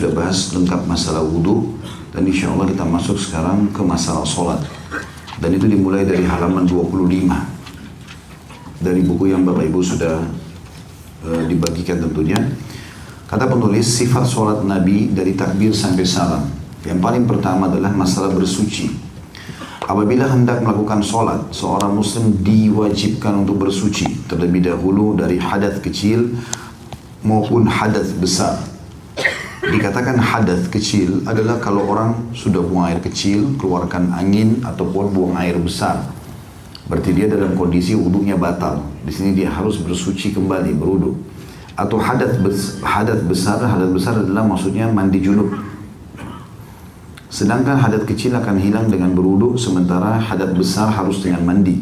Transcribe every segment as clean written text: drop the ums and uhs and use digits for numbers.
sudah bahas lengkap masalah wudhu, dan insya Allah kita masuk sekarang ke masalah sholat. Dan itu dimulai dari halaman 25 dari buku yang Bapak Ibu sudah dibagikan tentunya. Kata penulis, sifat sholat Nabi dari takbir sampai salam. Yang paling pertama adalah masalah bersuci. Apabila hendak melakukan sholat, seorang muslim diwajibkan untuk bersuci terlebih dahulu dari hadas kecil maupun hadas besar. Dikatakan hadas kecil adalah kalau orang sudah buang air kecil, keluarkan angin ataupun buang air besar. Berarti dia dalam kondisi wudunya batal. Di sini dia harus bersuci kembali, berwudu. Atau hadas besar adalah maksudnya mandi junub. Sedangkan hadas kecil akan hilang dengan berwudu, sementara hadas besar harus dengan mandi.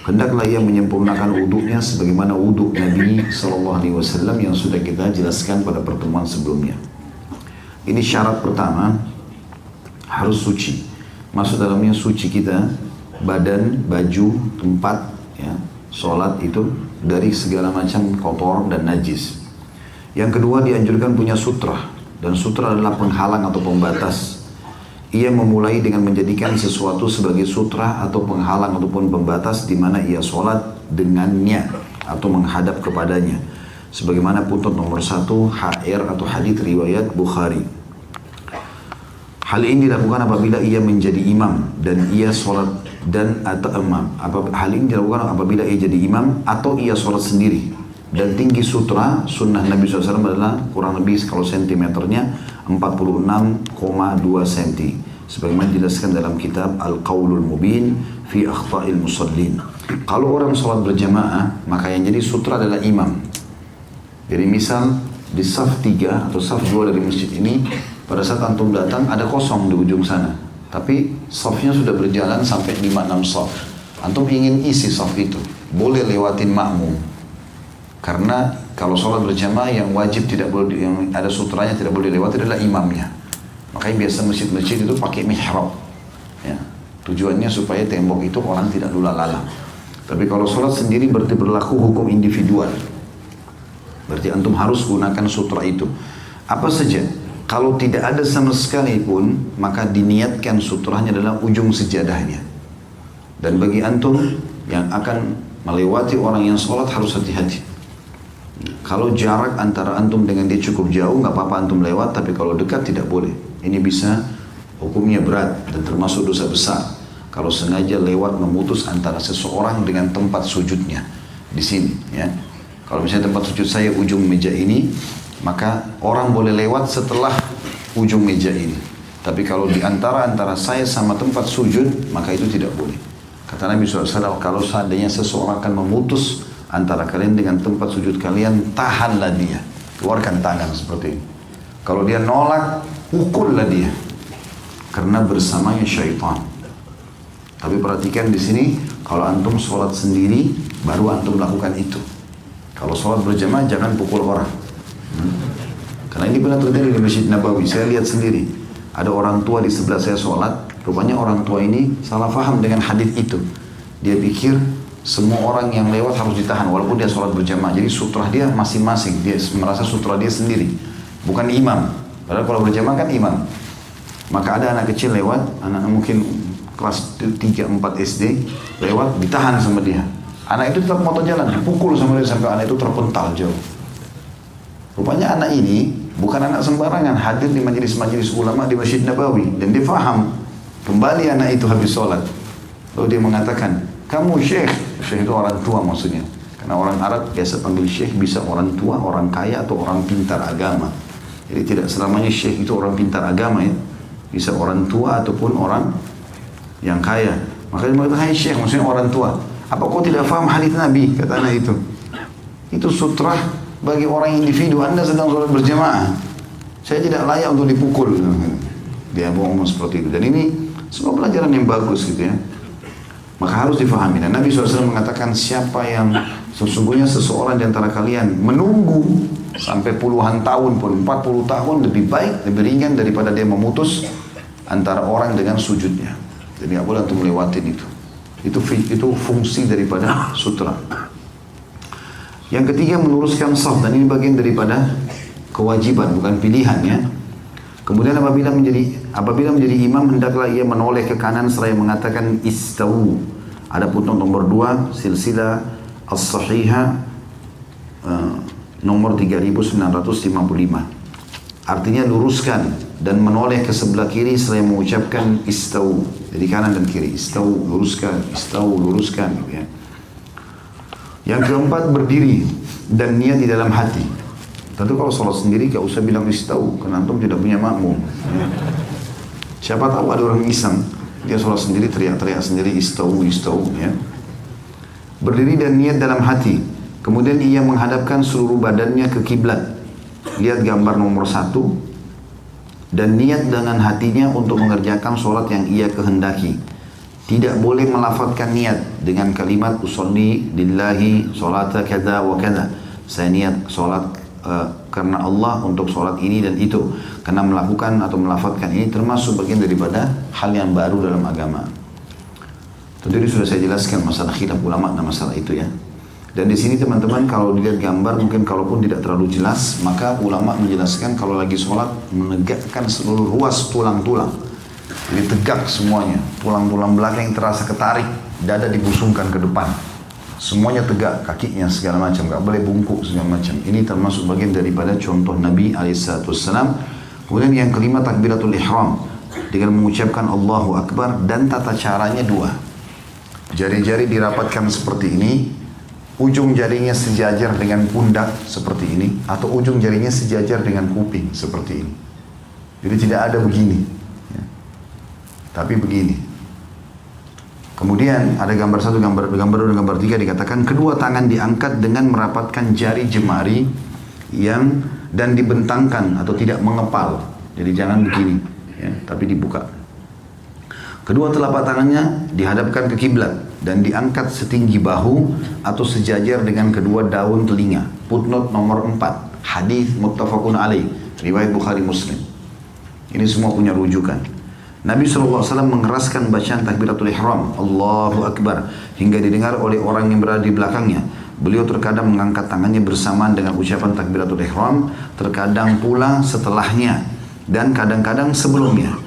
Hendaklah ia menyempurnakan wudunya sebagaimana wudu Nabi SAW yang sudah kita jelaskan pada pertemuan sebelumnya. Ini syarat pertama, harus suci. Maksud dalamnya suci kita, badan, baju, tempat, ya, sholat itu dari segala macam kotor dan najis. Yang kedua, dianjurkan punya sutra, dan sutra adalah penghalang atau pembatas. Ia memulai dengan menjadikan sesuatu sebagai sutra atau penghalang ataupun pembatas di mana ia sholat dengannya atau menghadap kepadanya. Sebagaimana putut nomor 1 HR atau hadits riwayat Bukhari. Hal ini dilakukan apabila ia menjadi imam dan ia sholat dan atau imam. Hal ini dilakukan apabila ia jadi imam atau ia sholat sendiri. Dan tinggi sutra sunnah Nabi SAW adalah kurang lebih kalau sentimeternya 46,2 cm. Sebagaimana dijelaskan dalam kitab Al-Qawlul Mubin fi Akhta'il Musallin. Kalau orang sholat berjamaah, maka yang jadi sutra adalah imam. Jadi misal di saf 3 atau saf 2 dari masjid ini, pada saat antum datang ada kosong di ujung sana. Tapi safnya sudah berjalan sampai 5-6 saf. Antum ingin isi saf itu, boleh lewatin makmum. Karena kalau sholat berjamaah yang wajib tidak boleh, yang ada sutranya tidak boleh dilewati adalah imamnya. Makanya biasa masjid-masjid itu pakai mihrab. Ya. Tujuannya supaya tembok itu orang tidak lula lalang. Tapi kalau sholat sendiri berarti berlaku hukum individual. Berarti antum harus gunakan sutra itu. Apa saja? Kalau tidak ada sama sekali pun, maka diniatkan sutranya adalah ujung sejadahnya. Dan bagi antum yang akan melewati orang yang sholat harus hati-hati. Kalau jarak antara antum dengan dia cukup jauh, nggak apa-apa antum lewat, tapi kalau dekat tidak boleh. Ini bisa hukumnya berat dan termasuk dosa besar. Kalau sengaja lewat memutus antara seseorang dengan tempat sujudnya di sini, ya. Kalau misalnya tempat sujud saya ujung meja ini, maka orang boleh lewat setelah ujung meja ini. Tapi kalau di antara saya sama tempat sujud, maka itu tidak boleh. Kata Nabi SAW, kalau seandainya seseorang akan memutus antara kalian dengan tempat sujud kalian, tahanlah dia. Keluarkan tangan seperti ini. Kalau dia nolak, pukullah dia. Karena bersamanya syaitan. Tapi perhatikan di sini, kalau antum sholat sendiri, baru antum lakukan itu. Kalau sholat berjamaah, jangan pukul orang. Karena ini benar terjadi di Masjid Nabawi. Saya lihat sendiri. Ada orang tua di sebelah saya sholat. Rupanya orang tua ini salah faham dengan hadis itu. Dia pikir semua orang yang lewat harus ditahan walaupun dia sholat berjamaah. Jadi sutra dia masing-masing. Dia merasa sutra dia sendiri. Bukan imam. Padahal kalau berjamaah kan imam. Maka ada anak kecil lewat. Anak mungkin kelas 3-4 SD. Lewat, ditahan sama dia. Anak itu tetap motor jalan. Dipukul sama dia sampai anak itu terpental jauh. Rupanya anak ini bukan anak sembarangan, hadir di majelis-majelis ulama di Masjid Nabawi. Dan dia faham. Kembali anak itu habis sholat. Lalu dia mengatakan, kamu syekh. Syekh itu orang tua maksudnya. Karena orang Arab biasa panggil syekh bisa orang tua, orang kaya atau orang pintar agama. Jadi tidak selamanya syekh itu orang pintar agama ya. Bisa orang tua ataupun orang yang kaya. Makanya dia mengatakan, hai syekh, maksudnya orang tua. Apa kau tidak faham hadits Nabi? Kata anak itu. Itu sutra bagi orang individu. Anda sedang sholat berjamaah. Saya tidak layak untuk dipukul. Dia ngomong seperti itu. Dan ini semua pelajaran yang bagus gitu ya. Maka harus difahami. Dan Nabi SAW mengatakan siapa yang sesungguhnya seseorang di antara kalian menunggu sampai puluhan tahun pun, 40 tahun lebih baik, lebih ringan daripada dia memutus antara orang dengan sujudnya. Jadi nggak boleh untuk melewatin itu. Itu fungsi daripada sutra. Yang ketiga, meluruskan saf, dan ini bagian daripada kewajiban, bukan pilihan ya. Kemudian apabila menjadi imam, hendaklah ia menoleh ke kanan seraya mengatakan istawu. Ada putnot nomor 2 silsilah as-sahihah nomor 3955. Artinya luruskan dan menoleh ke sebelah kiri seraya mengucapkan istawu. Jadi kanan dan kiri, istawu, luruskan, istawu, luruskan, gitu ya. Yang keempat, berdiri dan niat di dalam hati. Tentu kalau sholat sendiri gak usah bilang istawu, karena antum tidak punya makmum. Ya. Siapa tahu ada orang iseng, dia sholat sendiri teriak-teriak sendiri istawu, istawu. Ya. Berdiri dan niat dalam hati. Kemudian ia menghadapkan seluruh badannya ke kiblat. Lihat gambar nomor 1. Dan niat dengan hatinya untuk mengerjakan sholat yang ia kehendaki. Tidak boleh melafazkan niat dengan kalimat usolli lillahi sholata kada wa kada. Saya niat sholat karena Allah untuk sholat ini dan itu. Karena melakukan atau melafazkan ini termasuk bagian daripada hal yang baru dalam agama. Tentu ini sudah saya jelaskan masalah khilaf ulama dan masalah itu ya. Dan di sini teman-teman kalau dilihat gambar mungkin kalaupun tidak terlalu jelas, maka ulama menjelaskan kalau lagi sholat menegakkan seluruh ruas tulang-tulang. Jadi tegak semuanya, tulang-tulang belakang yang terasa ketarik, dada dibusungkan ke depan. Semuanya tegak, kakinya segala macam, gak boleh bungkuk segala macam. Ini termasuk bagian daripada contoh Nabi SAW. Kemudian yang kelima, takbiratul ihram. Dengan mengucapkan Allahu Akbar dan tata caranya 2. Jari-jari dirapatkan seperti ini. Ujung jarinya sejajar dengan pundak seperti ini. Atau ujung jarinya sejajar dengan kuping seperti ini. Jadi tidak ada begini. Ya. Tapi begini. Kemudian ada gambar 1, gambar 2, dan gambar 3 dikatakan kedua tangan diangkat dengan merapatkan jari jemari dan dibentangkan atau tidak mengepal. Jadi jangan begini, ya, tapi dibuka. Kedua telapak tangannya dihadapkan ke kiblat dan diangkat setinggi bahu atau sejajar dengan kedua daun telinga. Footnote nomor 4, hadis muttafaqun alaih, riwayat Bukhari Muslim. Ini semua punya rujukan. Nabi SAW mengeraskan bacaan takbiratul ihram, Allahu Akbar, hingga didengar oleh orang yang berada di belakangnya. Beliau terkadang mengangkat tangannya bersamaan dengan ucapan takbiratul ihram, terkadang pula setelahnya, dan kadang-kadang sebelumnya.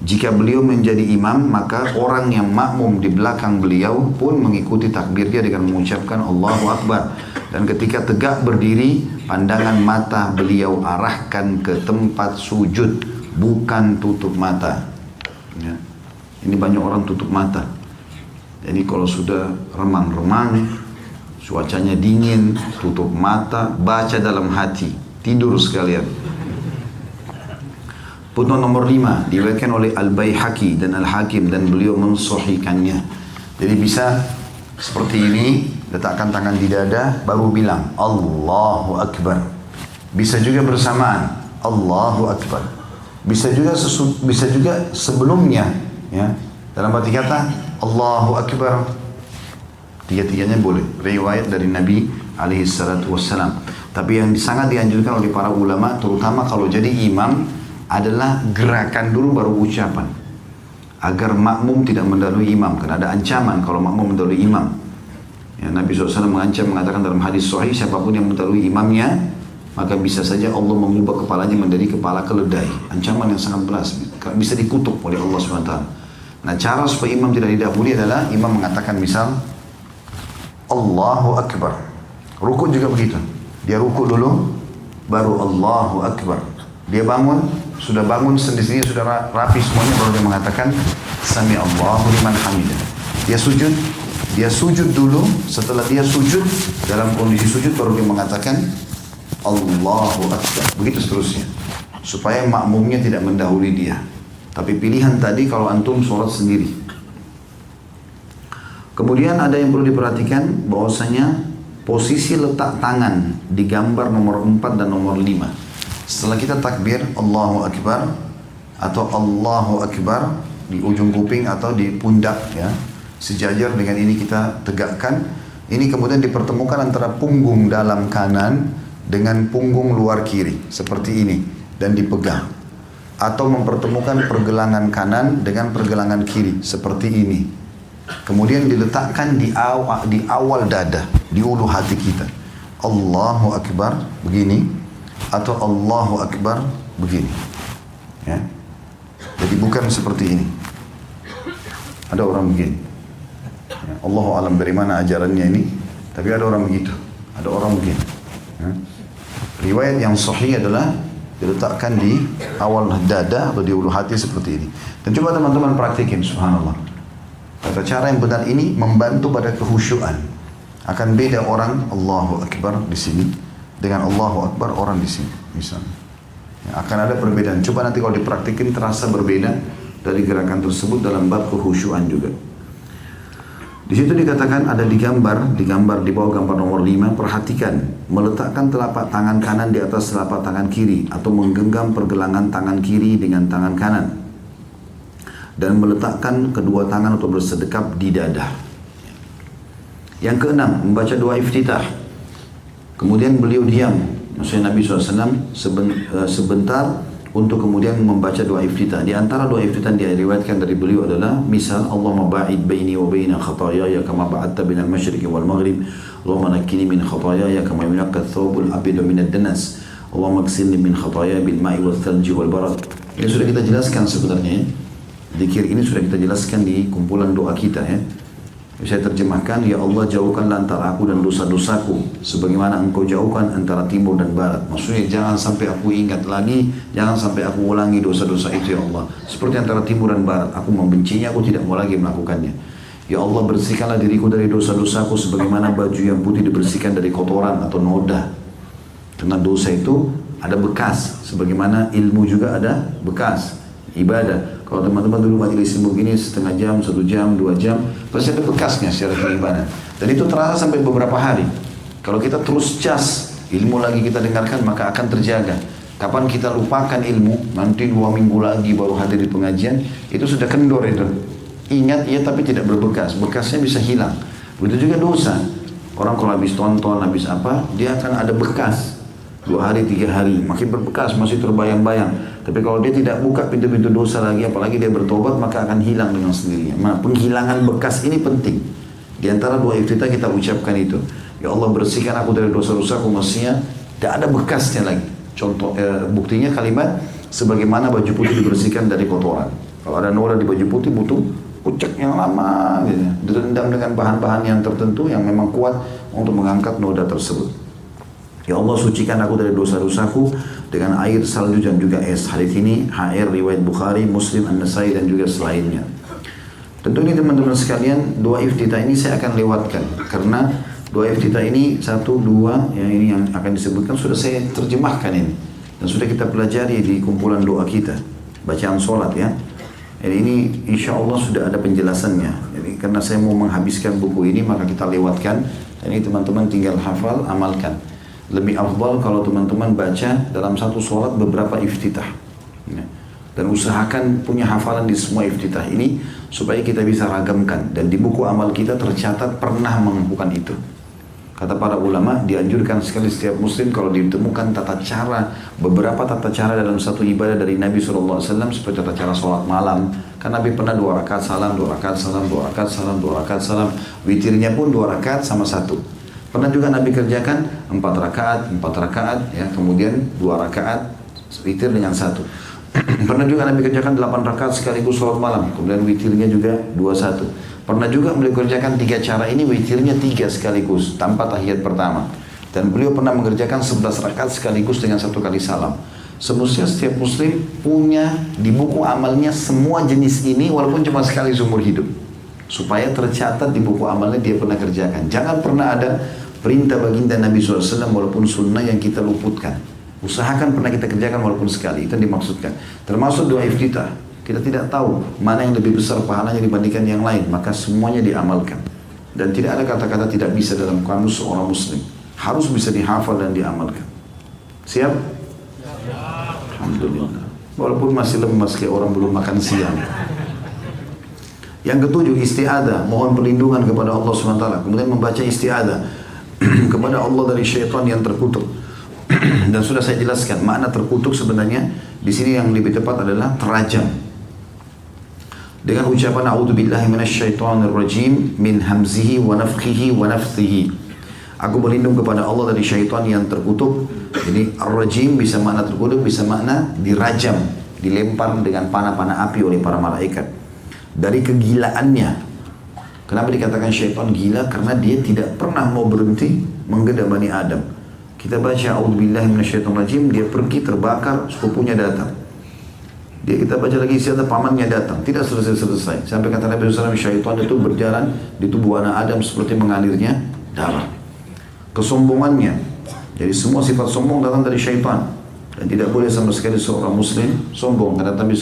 Jika beliau menjadi imam, maka orang yang makmum di belakang beliau pun mengikuti takbirnya dengan mengucapkan Allahu Akbar. Dan ketika tegak berdiri, pandangan mata beliau arahkan ke tempat sujud, bukan tutup mata. Ya. Ini banyak orang tutup mata. Jadi kalau sudah remang-remang, cuacanya dingin, tutup mata, baca dalam hati, tidur sekalian. Footnote nomor 5 diriwayatkan oleh Al-Baihaqi dan Al-Hakim dan beliau mensahihkannya. Jadi bisa seperti ini, letakkan tangan di dada, baru bilang Allahu Akbar. Bisa juga bersamaan Allahu Akbar. Bisa juga sebelumnya, ya. Dalam arti kata Allahu Akbar. Tiga-tiganya boleh. Riwayat dari Nabi SAW. Tapi yang sangat dianjurkan oleh para ulama, terutama kalau jadi imam, adalah gerakan dulu baru ucapan. Agar makmum tidak mendahului imam. Karena ada ancaman kalau makmum mendahului imam. Ya, Nabi SAW mengatakan dalam hadis sahih, siapapun yang mendahului imamnya, maka bisa saja Allah mengubah kepalanya menjadi kepala keledai. Ancaman yang sangat berat, bisa dikutuk oleh Allah SWT. Nah, cara supaya imam tidak didahului adalah imam mengatakan misal Allahu Akbar. Rukuk juga begitu. Dia rukuk dulu, baru Allahu Akbar. Dia bangun, sudah bangun sendiri sudah rapi semuanya, baru dia mengatakan Sami Allahu liman hamidah. Dia sujud dulu. Setelah dia sujud, dalam kondisi sujud baru dia mengatakan Allahu Akbar. Begitu seterusnya. Supaya makmumnya tidak mendahului dia. Tapi pilihan tadi kalau antum sholat sendiri. Kemudian ada yang perlu diperhatikan bahwasanya posisi letak tangan di gambar nomor 4 dan nomor 5. Setelah kita takbir Allahu Akbar atau Allahu Akbar di ujung kuping atau di pundak, ya, sejajar dengan ini kita tegakkan. Ini kemudian dipertemukan antara punggung dalam kanan dengan punggung luar kiri seperti ini dan dipegang, atau mempertemukan pergelangan kanan dengan pergelangan kiri seperti ini, kemudian diletakkan di awal dada, di ulu hati kita. Allahu Akbar begini atau Allahu Akbar begini, Ya. Jadi bukan seperti ini. Ada orang begini. Ya, Allahu alam dari mana ajarannya ini, tapi ada orang begitu. Ada orang begini. Ya. Riwayat yang sahih adalah diletakkan di awal dada atau di ulu hati seperti ini. Dan coba teman-teman praktikin, subhanallah. Kata cara yang benar ini membantu pada kehusyuan. Akan beda orang Allahu Akbar di sini dengan Allahu Akbar orang di sini, misalnya. Ya, akan ada perbedaan. Coba nanti kalau dipraktikin terasa berbeda dari gerakan tersebut dalam bab kehusyuan juga. Di situ dikatakan ada digambar di bawah gambar nomor 5, perhatikan, meletakkan telapak tangan kanan di atas telapak tangan kiri atau menggenggam pergelangan tangan kiri dengan tangan kanan dan meletakkan kedua tangan untuk bersedekap di dada. Yang keenam, membaca doa iftitah. Kemudian beliau diam, maksudnya Nabi SAW sebentar untuk kemudian membaca doa iftitah. Di antara doa iftitah yang diriwayatkan dari beliau adalah misal Allahumma ba'id baini wa baina khataayaya kama ba'adta bainal masyriqi wal maghrib. Allahumma nakkini min khataayaya kama yunqqa ath-thawbul abyadu minad danas. Allahumma ighsilni min khataaya bil ma'i wal thalji wal barad. Ini sudah kita jelaskan sebenarnya. Zikir ini sudah kita jelaskan di kumpulan doa kita ya. Saya terjemahkan, ya Allah jauhkanlah antara aku dan dosa-dosaku sebagaimana engkau jauhkan antara timur dan barat. Maksudnya jangan sampai aku ingat lagi, jangan sampai aku ulangi dosa-dosa itu ya Allah. Seperti antara timur dan barat, aku membencinya, aku tidak mau lagi melakukannya. Ya Allah bersihkanlah diriku dari dosa-dosaku sebagaimana baju yang putih dibersihkan dari kotoran atau noda. Karena dosa itu ada bekas, sebagaimana ilmu juga ada bekas. Ibadah. Kalau teman-teman dulu majelis ilmu begini setengah jam, 1 jam, 2 jam, pasti ada bekasnya secara keibadah. Dan itu terasa sampai beberapa hari. Kalau kita terus cas, ilmu lagi kita dengarkan, maka akan terjaga. Kapan kita lupakan ilmu, nanti 2 minggu lagi baru hadir di pengajian, itu sudah kendor itu. Ingat ya tapi tidak berbekas, bekasnya bisa hilang. Begitu juga dosa. Orang kalau habis tonton, habis apa, dia akan ada bekas. 2 hari, 3 hari, makin berbekas, masih terbayang-bayang. Tapi kalau dia tidak buka pintu-pintu dosa lagi, apalagi dia bertobat, maka akan hilang dengan sendirinya. Nah, penghilangan bekas ini penting. Di antara doa iftitah kita ucapkan itu. Ya Allah bersihkan aku dari dosa-dosaku, maksudnya tidak ada bekasnya lagi. Contoh, buktinya kalimat, sebagaimana baju putih dibersihkan dari kotoran. Kalau ada noda di baju putih butuh ucap yang lama, gitu. Direndam dengan bahan-bahan yang tertentu yang memang kuat untuk mengangkat noda tersebut. Ya Allah sucikan aku dari dosa-dosaku dengan air, salju dan juga es. Hadis ini HR riwayat Bukhari, Muslim, An-Nasai dan juga selainnya. Tentu ini teman-teman sekalian, doa iftitah ini saya akan lewatkan karena doa iftitah ini 1, 2 yang ini yang akan disebutkan sudah saya terjemahkan ini dan sudah kita pelajari di kumpulan doa kita bacaan sholat ya. Jadi ini insya Allah sudah ada penjelasannya. Jadi karena saya mau menghabiskan buku ini maka kita lewatkan dan ini teman-teman tinggal hafal, amalkan. Lebih afdal kalau teman-teman baca dalam satu sholat beberapa iftitah ya. Dan usahakan punya hafalan di semua iftitah ini supaya kita bisa ragamkan dan di buku amal kita tercatat pernah melakukan itu. Kata para ulama dianjurkan sekali setiap muslim kalau ditemukan tata cara, beberapa tata cara dalam satu ibadah dari Nabi SAW seperti tata cara sholat malam. Kan Nabi pernah 2 rakaat salam, 2 rakaat salam, 2 rakaat salam, 2 rakaat salam. Witirnya pun 2 rakaat sama 1. Pernah juga Nabi kerjakan 4 rakaat ya, kemudian 2 rakaat witir dengan 1. Pernah juga Nabi kerjakan 8 rakaat sekaligus sholat malam, kemudian witirnya juga 21. Pernah juga beliau kerjakan 3 cara ini, witirnya 3 sekaligus tanpa tahiyat pertama. Dan beliau pernah mengerjakan 11 rakaat sekaligus dengan 1 kali salam. Semestinya setiap muslim punya di buku amalnya semua jenis ini walaupun cuma sekali seumur hidup. Supaya tercatat di buku amalnya dia pernah kerjakan. Jangan pernah ada perintah baginda Nabi SAW walaupun sunnah yang kita luputkan. Usahakan pernah kita kerjakan walaupun sekali, itu yang dimaksudkan. Termasuk doa iftitah. Kita tidak tahu mana yang lebih besar pahalanya dibandingkan yang lain, maka semuanya diamalkan. Dan tidak ada kata-kata tidak bisa dalam kamus seorang muslim. Harus bisa dihafal dan diamalkan. Siap? Alhamdulillah. Walaupun masih lemas kayak orang belum makan siang. Yang ketujuh, isti'adah, mohon perlindungan kepada Allah SWT. Kemudian membaca isti'adah kepada Allah dari syaitan yang terkutuk. Dan sudah saya jelaskan makna terkutuk sebenarnya di sini yang lebih tepat adalah terajam. Dengan ucapan a'udzubillahi minasyaitonirrajim min hamzihi wa nafthihi wa nafthihi. Aku berlindung kepada Allah dari syaitan yang terkutuk. Jadi ar-rajim bisa makna terkutuk, bisa makna dirajam, dilempar dengan panah-panah api oleh para malaikat. Dari kegilaannya, kenapa dikatakan syaitan gila? Karena dia tidak pernah mau berhenti menggeda Bani Adam. Kita baca a'udzubillahi minasyaitonirrajim, dia pergi terbakar, sepupunya datang. Dia kita baca lagi istiadah, pamannya datang, tidak selesai-selesai. Sampai kata Nabi SAW, syaitan itu berjalan di tubuh anak Adam seperti mengalirnya darah. Kesombongannya, jadi semua sifat sombong datang dari syaitan. Dan tidak boleh sama sekali seorang muslim sombong. Kata Nabi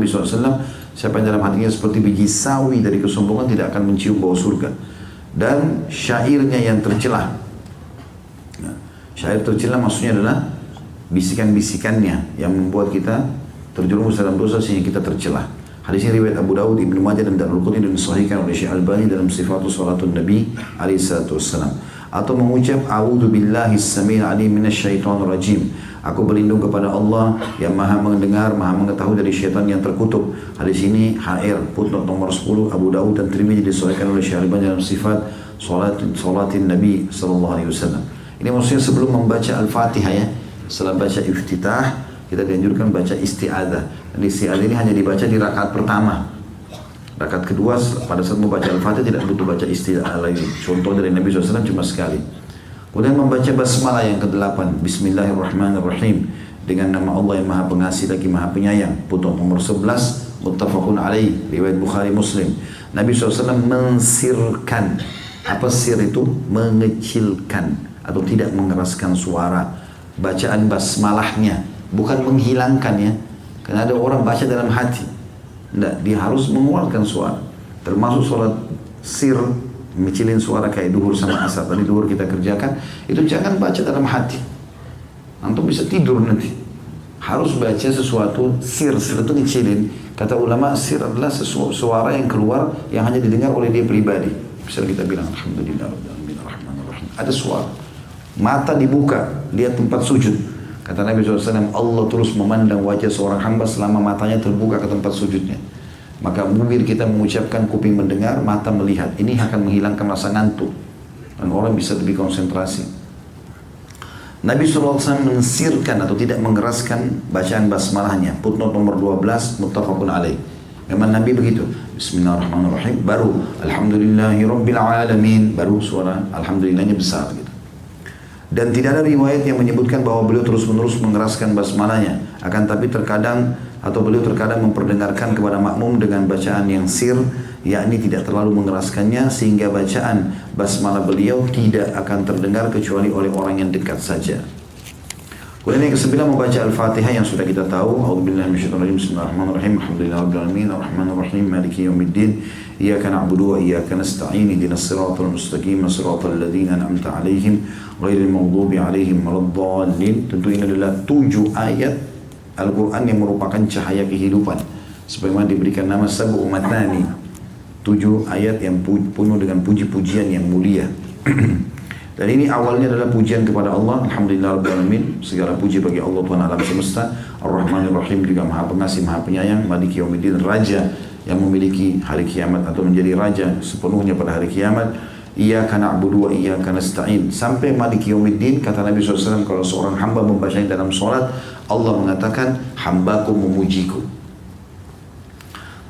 SAW, siapa yang dalam hatinya seperti biji sawi dari kesombongan tidak akan mencium bau surga. Dan syairnya yang tercelah. Syair tercela maksudnya adalah bisikan-bisikannya yang membuat kita terjerumus dalam dosa sehingga kita tercelah. Hadis ini riwayat Abu Dawud, Ibnu Majah dan Darul-Qutni dan disahihkan oleh Syekh Albani dalam Sifatul Salatun Nabi alaihi salatu wassalam. Atau mengucap a'udzu billahi as-sami'il 'alim minasyaitonir rajim. Aku berlindung kepada Allah yang Maha mendengar, Maha mengetahui dari syaitan yang terkutuk. Hadis ini HR footnote nomor 10 Abu Dawud dan Tirmidzi disahihkan oleh Syekh Albani dalam Sifat Salatin Nabi sallallahu alaihi wasallam. Ini maksudnya sebelum membaca Al-Fatihah ya, setelah baca iftitah, kita dianjurkan baca isti'adzah. Dan isti'adzah ini hanya dibaca di rakaat pertama. Rakaat kedua, pada saat membaca Al-Fatihah tidak butuh baca isti'adzah lagi. Contoh dari Nabi SAW cuma sekali. Kemudian membaca basmalah yang ke-8, Bismillahirrahmanirrahim. Dengan nama Allah yang Maha Pengasih lagi Maha Penyayang. Footnote nomor 11, muttafaqun alaih, riwayat Bukhari Muslim. Nabi SAW mensirkan. Apa sir itu? Mengecilkan atau tidak mengeraskan suara bacaan basmalahnya, bukan menghilangkan ya, karena ada orang baca dalam hati, tidak, dia harus mengeluarkan suara, termasuk sholat sir, mengecilin suara kayak duhur sama asar. Tadi duhur kita kerjakan, itu jangan baca dalam hati, antum bisa tidur nanti. Harus baca sesuatu sir itu ngecilin. Kata ulama, sir adalah suara yang keluar yang hanya didengar oleh dia pribadi. Bisa kita bilang alhamdulillah rabbil alamin, ada suara. Mata dibuka, lihat tempat sujud. Kata Nabi SAW, Allah terus memandang wajah seorang hamba selama matanya terbuka ke tempat sujudnya. Maka bibir kita mengucapkan, kuping mendengar, mata melihat. Ini akan menghilangkan rasa ngantuk. Dan orang bisa lebih konsentrasi. Nabi SAW mensirkan atau tidak mengeraskan bacaan basmalahnya. Footnote nomor 12, muttafaqun alaih. Memang Nabi begitu. Bismillahirrahmanirrahim. Baru Alhamdulillahi Rabbil Alamin. Baru suara Alhamdulillahnya besar gitu. Dan tidak ada riwayat yang menyebutkan bahwa beliau terus-menerus mengeraskan basmalahnya. Akan tapi terkadang beliau terkadang memperdengarkan kepada makmum dengan bacaan yang sir, yakni tidak terlalu mengeraskannya sehingga bacaan basmalah beliau tidak akan terdengar kecuali oleh orang yang dekat saja. Kemudian yang ke-9 membaca Al-Fatihah yang sudah kita tahu. A'udzubillahi minasyaitonirrajim. Bismillahirrahmanirrahim. Alhamdulillahirabbil alamin, arrahmanirrahim, maliki yaumiddin. Iyyaka na'budu wa iyyaka nasta'in. Ihdinas siratal mustaqim, siratal ladzina an'amta 'alaihim ghairil maghdubi 'alaihim waladdallin. Tentu ini adalah 7 ayat Al-Quran yang merupakan cahaya kehidupan. Sebagaimana diberikan nama Sab'u Matani, 7 ayat yang penuh dengan puji-pujian yang mulia. Dan ini awalnya adalah pujian kepada Allah. Alhamdulillah Rabbil Alamin. Segala puji bagi Allah Tuhan alam semesta. Ar-Rahmanir-Rahim, juga Maha Pengasih, Maha Penyayang. Maliki Yaumiddin, Raja yang memiliki hari kiamat atau menjadi Raja sepenuhnya pada hari kiamat. Iyyaka na'budu wa iyyaka nasta'in. Sampai Maliki Yaumiddin, kata Nabi SAW, kalau seorang hamba membacanya dalam sholat, Allah mengatakan, hambaku memujiku.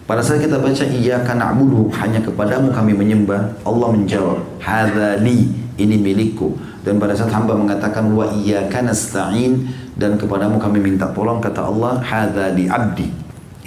Pada saat kita baca iyyaka na'budu, hanya kepadamu kami menyembah, Allah menjawab, hadza li, ini milikku. Dan pada saat hamba mengatakan wa iyyaka nasta'in, dan kepadamu kami minta tolong, kata Allah, hadza li abdi,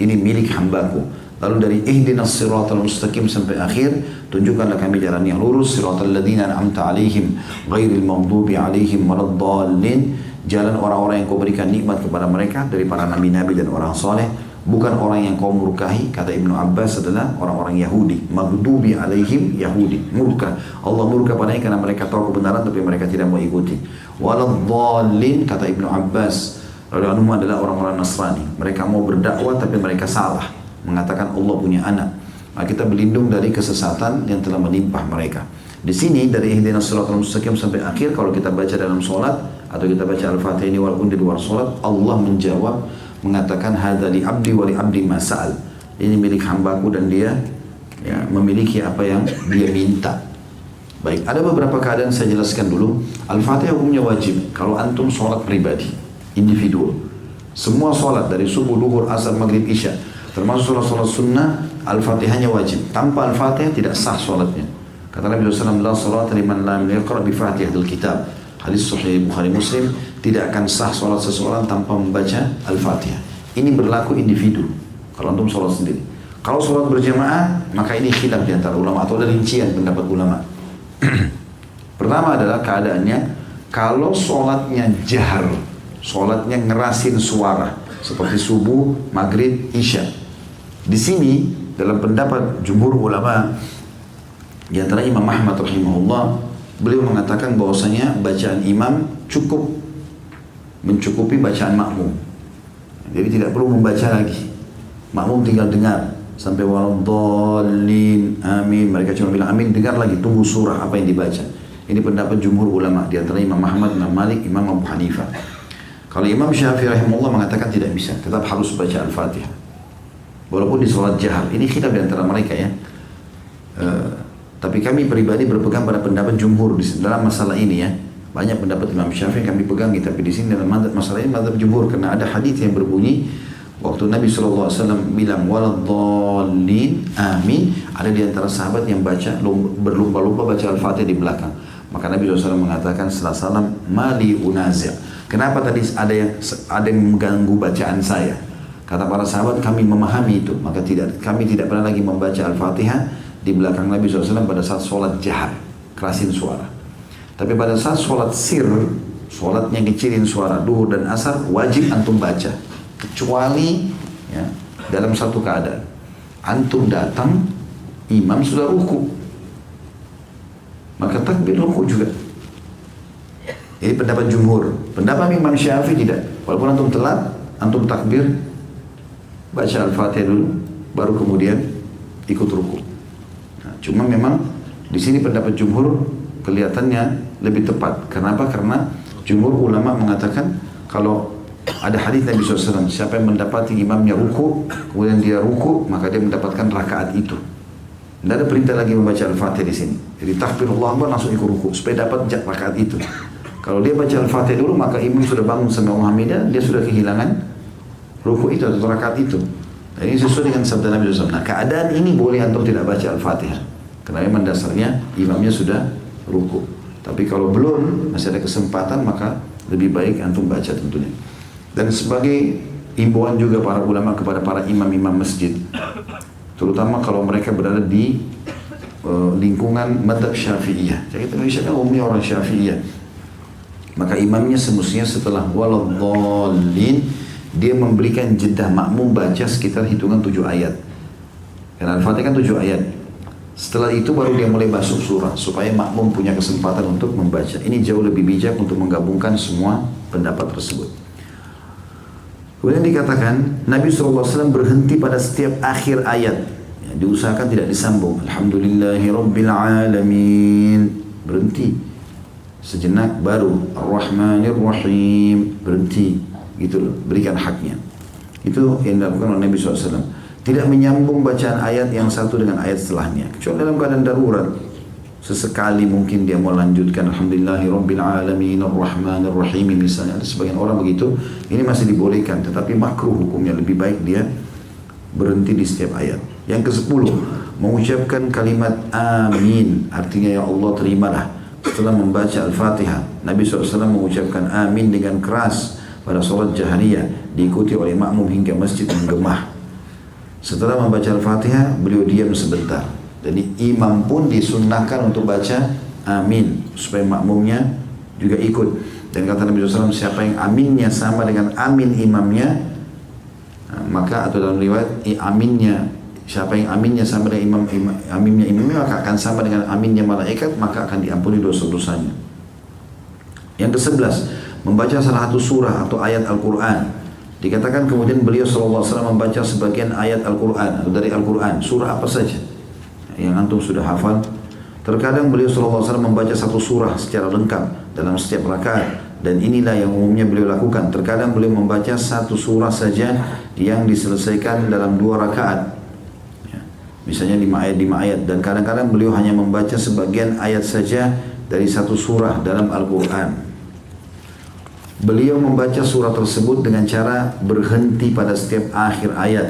ini milik hambaku. Lalu dari ihdinas siratal mustaqim sampai akhir, tunjukkanlah kami jalan yang lurus, siratal ladzina an'amta 'alaihim ghairil maghdubi 'alaihim waladdallin, jalan orang-orang yang kau berikan nikmat kepada mereka dari para nabi-nabi dan orang soleh, bukan orang yang kau murkahi. Kata Ibnu Abbas adalah orang-orang Yahudi. Maghdubi 'alaihim, Yahudi, murka. Allah murka padanya karena mereka tahu kebenaran tapi mereka tidak mau ikuti. Waladdallin, kata Ibnu Abbas radhiyallahu adalah orang-orang Nasrani. Mereka mau berdakwah tapi mereka salah, mengatakan Allah punya anak. Maka kita berlindung dari kesesatan yang telah menimpa mereka. Di sini dari ihdinas siratal mustaqim sampai akhir, kalau kita baca dalam solat atau kita baca Al-Fatihah ini walaupun di luar solat, Allah menjawab, mengatakan hadza li abdi wa li abdi ma sa'al. Ini milik hambaku dan dia memiliki apa yang dia minta. Baik, ada beberapa keadaan saya jelaskan dulu. Al-Fatihah hukumnya wajib kalau antum solat pribadi, individu. Semua sholat dari subuh, duhur, asar, maghrib, isya, termasuk sholat-sholat sunnah, Al-Fatihahnya wajib. Tanpa Al-Fatihah tidak sah sholatnya. Kata Nabi SAW, la sholat liman lam yaqra bi Fatihatil Kitab. Hadis Sahih Bukhari Muslim, tidak akan sah sholat seseorang tanpa membaca Al-Fatihah. Ini berlaku individu. Kalau antum sholat sendiri. Kalau sholat berjamaah, maka ini khilaf di antara ulama atau ada rincian pendapat ulama. Pertama adalah keadaannya, kalau sholatnya jahar, sholatnya ngerasin suara, seperti subuh, maghrib, isya. Di sini, dalam pendapat jumhur ulama, di antara Imam Ahmad rahimahullah, beliau mengatakan bahwasanya bacaan imam cukup mencukupi bacaan makmum. Jadi tidak perlu membaca lagi. Makmum tinggal dengar sampai waladhdallin, amin. Mereka cuma bilang amin, dengar lagi, tunggu surah apa yang dibaca. Ini pendapat jumhur ulama, di antara Imam Ahmad, Imam Malik, Imam Abu Hanifah. Kalau Imam Syafi'i rahimahullah mengatakan tidak bisa, tetap harus baca Al-Fatihah. Walaupun di sholat jahar, ini khilaf di antara mereka ya. Tapi kami pribadi berpegang pada pendapat jumhur dalam masalah ini ya. Banyak pendapat Imam Syafi'i kami pegang, tapi di sini dalam masalah ini mazhab jumhur, karena ada hadis yang berbunyi waktu Nabi SAW bilang waladhdallin, amin, ada di antara sahabat yang baca berlumba-lumba baca Al-Fatihah di belakang. Maka Nabi SAW mengatakan setelah salam, mali unazir. Kenapa tadi ada yang mengganggu bacaan saya? Kata para sahabat, kami memahami itu, maka kami tidak pernah lagi membaca Al-Fatihah di belakang Nabi SAW pada saat sholat jahar, kerasin suara. Tapi pada saat sholat sir, sholatnya kecilin suara, duhur dan asar, wajib antum baca. Kecuali ya, dalam satu keadaan, antum datang, imam sudah ruku, maka takbir ruku juga. Ini pendapat jumhur. Pendapat Imam Syafi'i tidak. Walaupun antum telat, antum takbir, baca Al-Fatihah dulu, baru kemudian ikut ruku. Nah, cuma memang di sini pendapat jumhur kelihatannya lebih tepat. Kenapa? Karena jumhur ulama mengatakan kalau ada hadis Nabi SAW, siapa yang mendapati imamnya ruku, kemudian dia ruku, maka dia mendapatkan rakaat itu. Tidak ada perintah lagi membaca Al-Fatihah di sini. Jadi takbir Allahu Akbar langsung ikut ruku supaya dapat rakaat itu. Kalau dia baca Al-Fatihah dulu, maka imam sudah bangun sama Muhammadah, dia sudah kehilangan ruku itu atau rakaat itu. Dan ini sesuai dengan sabda Nabi SAW. Nah, keadaan ini boleh antum tidak baca Al-Fatihah, karena memang dasarnya imamnya sudah ruku. Tapi kalau belum, masih ada kesempatan, maka lebih baik antum baca tentunya. Dan sebagai himbauan juga para ulama kepada para imam-imam masjid, terutama kalau mereka berada di lingkungan madhab Syafi'iyah. Jadi Indonesia kan umumnya orang Syafi'iyah. Maka imamnya semestinya setelah waladhdallin, dia memberikan jeda makmum baca sekitar hitungan 7 ayat. Karena Al-Fatihah kan 7 ayat. Setelah itu baru dia mulai masuk surah, supaya makmum punya kesempatan untuk membaca. Ini jauh lebih bijak untuk menggabungkan semua pendapat tersebut. Kemudian dikatakan Nabi SAW berhenti pada setiap akhir ayat, ya, diusahakan tidak disambung. Alhamdulillahirrabbilalamin, berhenti sejenak, baru Ar-Rahmanir-Rahim, berhenti, gitu loh, berikan haknya. Itu yang dilakukan oleh Nabi SAW. Tidak menyambung bacaan ayat yang satu dengan ayat setelahnya, kecuali dalam keadaan darurat. Sesekali mungkin dia mau lanjutkan Alhamdulillahirrabbilalamin Ar-Rahmanir-Rahim misalnya. Ada sebagian orang begitu, ini masih dibolehkan, tetapi makruh hukumnya. Lebih baik dia berhenti di setiap ayat. Yang ke-10, mengucapkan kalimat amin, artinya ya Allah terimalah. Setelah membaca Al-Fatihah, Nabi SAW mengucapkan amin dengan keras pada sholat jahriyah, diikuti oleh makmum hingga masjid menggemah. Setelah membaca Al-Fatihah, beliau diam sebentar. Jadi imam pun disunnahkan untuk baca amin, supaya makmumnya juga ikut. Dan kata Nabi SAW, siapa yang aminnya sama dengan amin imamnya, maka atau dalam riwayat aminnya, siapa yang aminnya sama dengan aminnya imamnya, maka akan sama dengan aminnya malaikat, maka akan diampuni dosa-dosanya. Yang ke-11, membaca salah satu surah atau ayat Al-Quran. Dikatakan kemudian beliau SAW membaca sebagian ayat Al-Quran atau dari Al-Quran, surah apa saja yang antum sudah hafal. Terkadang beliau SAW membaca satu surah secara lengkap dalam setiap rakaat, dan inilah yang umumnya beliau lakukan. Terkadang beliau membaca satu surah saja yang diselesaikan dalam 2 rakaat, ya, misalnya 5 ayat, dan kadang-kadang beliau hanya membaca sebagian ayat saja dari satu surah dalam Al-Quran. Beliau membaca surah tersebut dengan cara berhenti pada setiap akhir ayat,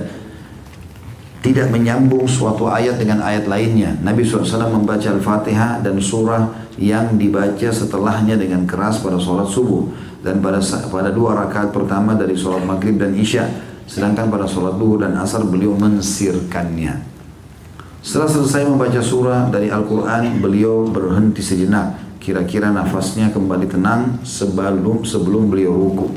tidak menyambung suatu ayat dengan ayat lainnya. Nabi SAW membaca Al-Fatihah dan surah yang dibaca setelahnya dengan keras pada sholat subuh dan pada 2 rakaat pertama dari sholat maghrib dan isya. Sedangkan pada sholat duhur dan asar beliau mensirkannya. Setelah selesai membaca surah dari Al-Quran, beliau berhenti sejenak. Kira-kira nafasnya kembali tenang sebelum beliau ruku.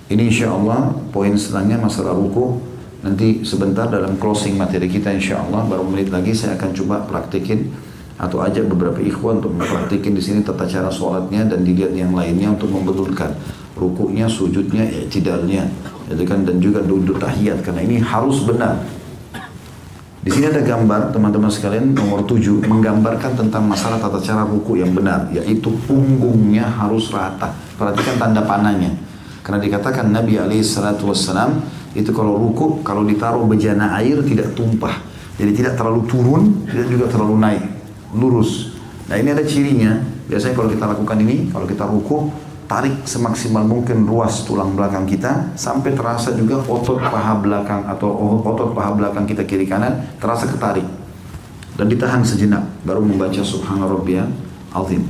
Ini insya Allah poin selanjutnya masalah ruku. Nanti sebentar dalam closing materi kita insya Allah, baru menit lagi saya akan coba praktikin atau ajak beberapa ikhwan untuk mempraktikin di sini tata cara sholatnya dan dilihat yang lainnya untuk membetulkan rukuknya, sujudnya, i'tidalnya, gitu kan, dan juga duduk tahiyat, karena ini harus benar. Di sini ada gambar teman-teman sekalian nomor 7 menggambarkan tentang masalah tata cara ruku yang benar, yaitu punggungnya harus rata. Perhatikan tanda panahnya. Karena dikatakan Nabi SAW itu kalau ruku, kalau ditaruh bejana air tidak tumpah. Jadi tidak terlalu turun, tidak juga terlalu naik, lurus. Nah ini ada cirinya. Biasanya kalau kita lakukan ini, kalau kita ruku, tarik semaksimal mungkin ruas tulang belakang kita sampai terasa juga otot paha belakang atau otot paha belakang kita kiri kanan terasa ketarik. Dan ditahan sejenak, baru membaca Subhana Rabbiyal Azim.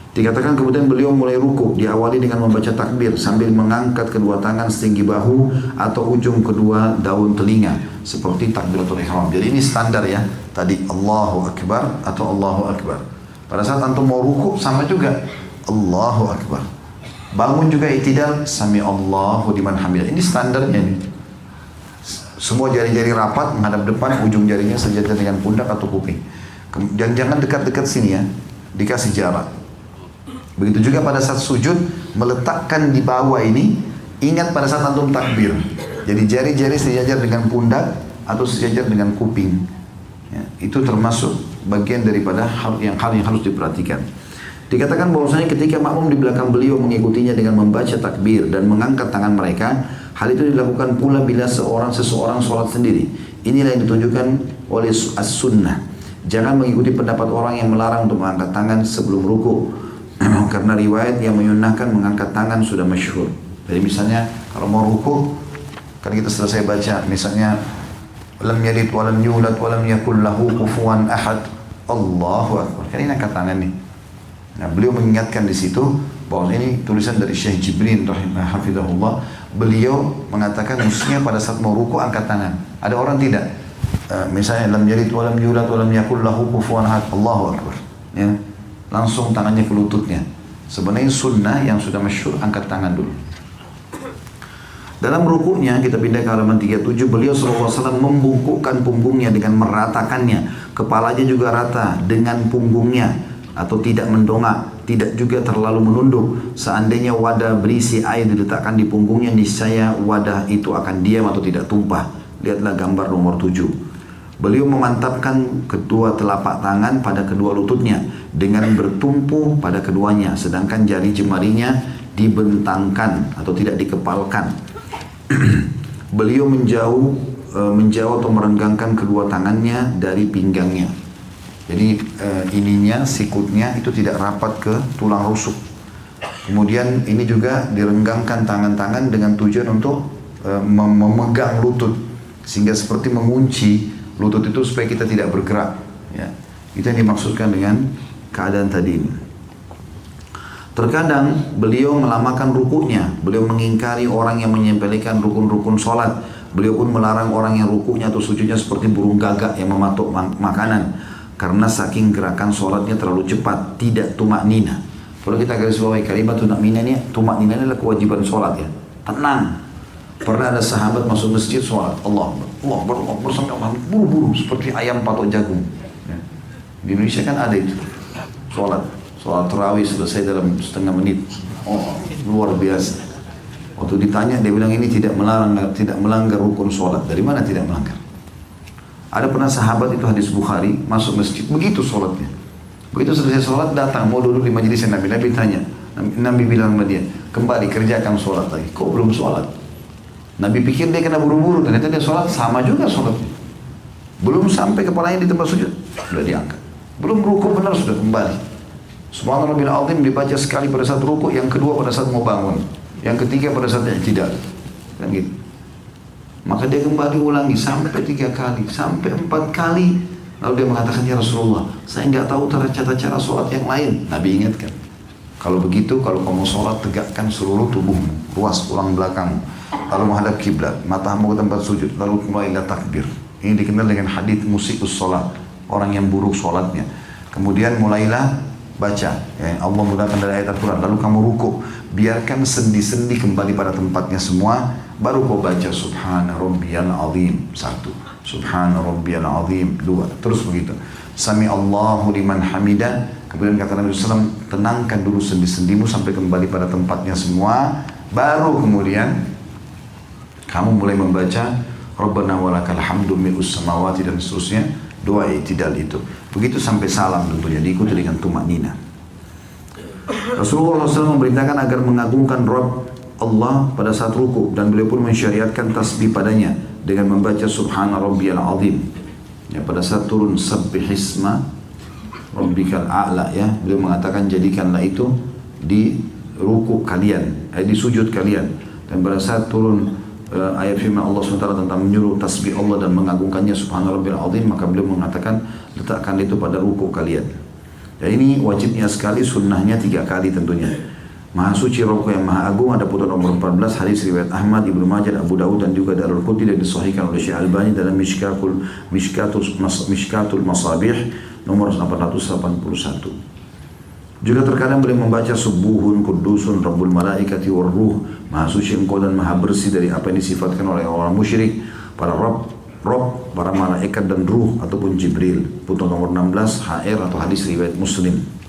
Dikatakan kemudian beliau mulai ruku, diawali dengan membaca takbir sambil mengangkat kedua tangan setinggi bahu atau ujung kedua daun telinga seperti takbiratul ihram. Jadi ini standar ya. Tadi Allahu Akbar atau Allahu Akbar. Pada saat antum mau ruku sama juga Allahu Akbar. Bangun juga i'tidal sami Allahu liman hamidah. Ini standarnya nih. Semua jari-jari rapat menghadap depan, ujung jarinya sejajar dengan pundak atau kuping. Dan jangan dekat-dekat sini ya. Dikasih jarak. Begitu juga pada saat sujud, meletakkan di bawah ini, ingat pada saat antum takbir. Jadi jari-jari sejajar dengan pundak atau sejajar dengan kuping. Ya, itu termasuk bagian daripada hal yang harus diperhatikan. Dikatakan bahwasanya ketika makmum di belakang beliau mengikutinya dengan membaca takbir dan mengangkat tangan mereka, hal itu dilakukan pula bila seseorang sholat sendiri. Inilah yang ditunjukkan oleh as-sunnah. Jangan mengikuti pendapat orang yang melarang untuk mengangkat tangan sebelum ruku. Karena riwayat yang menyunnahkan mengangkat tangan sudah masyhur. Jadi misalnya kalau mau ruku, kan kita selesai baca misalnya lam yalid wa lam yulad wa lam yakul lahu kufuwan ahad. Allahu Akbar. Kan ini angkat tangan nih. Nah, beliau mengingatkan di situ bahwa ini tulisan dari Syekh Jibrin hafizahullah. Beliau mengatakan mestinya pada saat mau ruku angkat tangan. Ada orang tidak. Misalnya lam yalid wa lam yulad wa lam yakul lahu kufuwan ahad. Allahu Akbar. Ya. Langsung tangannya ke lututnya. Sebenarnya sunnah yang sudah masyhur angkat tangan dulu. Dalam rukunya kita pindah ke halaman 37, beliau SAW membungkukkan punggungnya dengan meratakannya. Kepalanya juga rata dengan punggungnya atau tidak mendongak, tidak juga terlalu menunduk. Seandainya wadah berisi air diletakkan di punggungnya, niscaya wadah itu akan diam atau tidak tumpah. Lihatlah gambar nomor 7. Beliau memantapkan kedua telapak tangan pada kedua lututnya dengan bertumpu pada keduanya, sedangkan jari jemarinya dibentangkan atau tidak dikepalkan. Beliau menjauh atau merenggangkan kedua tangannya dari pinggangnya. Jadi ininya, sikutnya itu tidak rapat ke tulang rusuk. Kemudian ini juga direnggangkan tangan-tangan dengan tujuan untuk memegang lutut sehingga seperti mengunci lutut itu supaya kita tidak bergerak. Ya, itu yang dimaksudkan dengan keadaan tadi ini. Terkadang beliau melamakan rukunya. Beliau mengingkari orang yang menyepelekan rukun-rukun sholat. Beliau pun melarang orang yang rukuknya atau sujudnya seperti burung gagak yang mematuk makanan. Karena saking gerakan sholatnya terlalu cepat, tidak tumak nina. Kalau kita garis bawahi kalimat tumak nina ini, tumak nina adalah kewajiban sholat ya. Tenang. Pernah ada sahabat masuk masjid sholat, Allah sampai buru-buru seperti ayam patok jagung. Ya. Di Indonesia kan ada itu, sholat tarawih selesai dalam setengah menit. Oh, luar biasa. Waktu ditanya dia bilang ini tidak melanggar rukun sholat. Dari mana tidak melanggar? Ada pernah sahabat itu hadis Bukhari masuk masjid begitu sholatnya. Begitu selesai sholat datang mau duduk di majelis Nabi. Nabi tanya, Nabi bilang sama dia, kembali kerjakan sholat lagi. Kok belum sholat? Nabi pikir dia kena buru-buru, ternyata dia sholat sama juga sholatnya. Belum sampai kepalanya di tempat sujud, sudah diangkat. Belum ruku benar sudah kembali. Subhana rabbil azim dibaca sekali pada saat ruku, yang kedua pada saat mau bangun, yang ketiga pada saat i'tidal. Kan gitu. Maka dia kembali ulangi sampai 3 kali, sampai 4 kali. Lalu dia mengatakan, ya Rasulullah, saya nggak tahu cara sholat yang lain. Nabi ingatkan, kalau begitu, kalau kamu sholat, tegakkan seluruh tubuhmu, ruas tulang belakang, lalu menghadap kiblat, matamu ke tempat sujud, lalu mulailah takbir. Ini dikenal dengan hadits musikus sholat, orang yang buruk sholatnya. Kemudian mulailah baca, ya, Allah mudahkan dari ayat Al-Quran, lalu kamu ruku, biarkan sendi-sendi kembali pada tempatnya semua, baru kau baca Subhana Rabbiyal Azim 1, Subhana Rabbiyal Azim 2, terus begitu. Sami Allahu liman hamidah. Kemudian kata Nabi SAW, tenangkan dulu sendi-sendimu sampai kembali pada tempatnya semua, baru kemudian kamu mulai membaca Rabbana walakal hamdu mil'us samawati dan seterusnya, doa i'tidal itu. Begitu sampai salam tentunya, diikuti dengan tumaknina. Rasulullah SAW memerintahkan agar mengagungkan Rabb Allah pada saat ruku, dan beliau pun mensyariatkan tasbih padanya dengan membaca Subhana Rabbiyal Azim. Ya, pada saat turun Sabbihisma Rabbikal A'la, ya, beliau mengatakan jadikanlah itu di ruku kalian, di sujud kalian. Dan pada saat turun ayat firman Allah SWT tentang menyuruh tasbih Allah dan mengagungkannya Subhana Rabbiyal Azim, maka beliau mengatakan letakkan itu pada ruku kalian. Dan ini wajibnya sekali, sunnahnya 3 kali tentunya. Maha suci Rabb yang maha agung, ada putun nomor 14, hadis riwayat Ahmad, Ibnu Majah, Abu Dawud dan juga Darul Qutni, dan disahihkan oleh Syekh Albani dalam Mishkatul Masabih nomor 881. Juga terkadang beliau membaca Subuhun Kudusun Rabbul Malaikati Warruh, maha suci engkau dan maha bersih dari apa yang disifatkan oleh orang musyrik, para Rabb, para malaikat dan ruh ataupun Jibril. Putun nomor 16 HR atau hadis riwayat Muslim.